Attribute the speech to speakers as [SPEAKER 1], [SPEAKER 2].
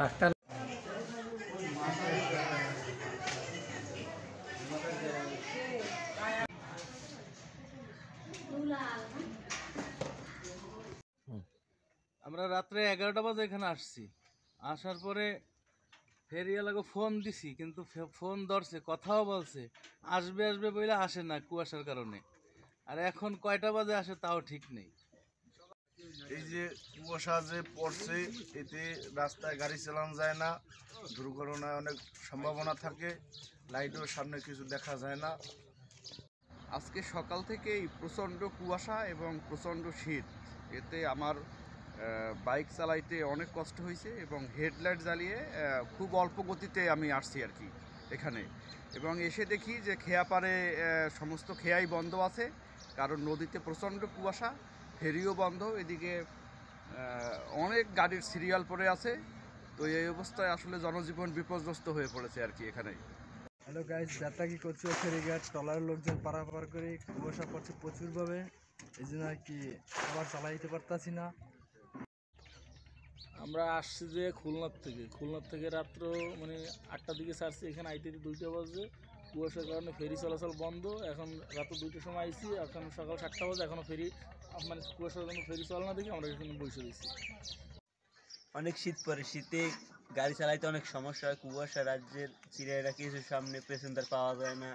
[SPEAKER 1] Doctor
[SPEAKER 2] আমরা রাত্রে 11টা বাজে এখানে আসছি। আসার পরে ফেরিওয়ালাকে ফোন দিছি, কিন্তু ফোন ধরছে, কথাও বলছে, আসবে আসবে বলে আসে না কুয়াশার কারণে। আর এখন কয়টা বাজে আসে তাও ঠিক নেই।
[SPEAKER 3] এই যে কুয়াশা যে পড়ছে, এতে রাস্তায় গাড়ি চালানো যায় না, দুর্ঘটনায় অনেক সম্ভাবনা থাকে, লাইটের সামনে কিছু দেখা যায় না।
[SPEAKER 4] আজকে সকাল থেকেই প্রচণ্ড কুয়াশা এবং প্রচণ্ড শীত, এতে আমার বাইক চালাইতে অনেক কষ্ট হয়েছে এবং হেডলাইট জ্বালিয়ে খুব অল্প গতিতে আমি আসছি আর কি এখানে। এবং এসে দেখি যে খেয়াপাড়ে সমস্ত খেয়াই বন্ধ আছে, কারণ নদীতে প্রচণ্ড কুয়াশা, ফেরিও বন্ধ, এদিকে অনেক গাড়ির সিরিয়াল পড়ে আছে। তো এই অবস্থায় আসলে জনজীবন বিপর্যস্ত হয়ে পড়েছে আর কি এখানে।
[SPEAKER 5] হ্যালো গাইজ, যাত্রা কি করছো ফেরিঘাট ট্রলারের লোকজন পারাপার করে, কুয়াশা পড়ছে প্রচুরভাবে, এই জন্য আর কি আবার চালাইতে পারতাছি না।
[SPEAKER 2] আমরা আসছি যে খুলনার থেকে রাত্র মানে 8টার দিকে ছাড়ছি, এখানে আইতে 2টা বাজে। কুয়াশার কারণে ফেরি চলাচল বন্ধ। এখন রাত 2টার সময় আইছি, এখন সকাল 7টা বাজে, এখনও ফেরি মানে কুয়াশার জন্য ফেরি চল না দেখে আমরা এখানে বসে দিচ্ছি।
[SPEAKER 6] অনেক শীত পড়ে, শীতে গাড়ি চালাইতে অনেক সমস্যা হয়। কুয়াশা রাজ্যের চিড়াইরা কিছু সামনে প্যাসেঞ্জার পাওয়া যায় না,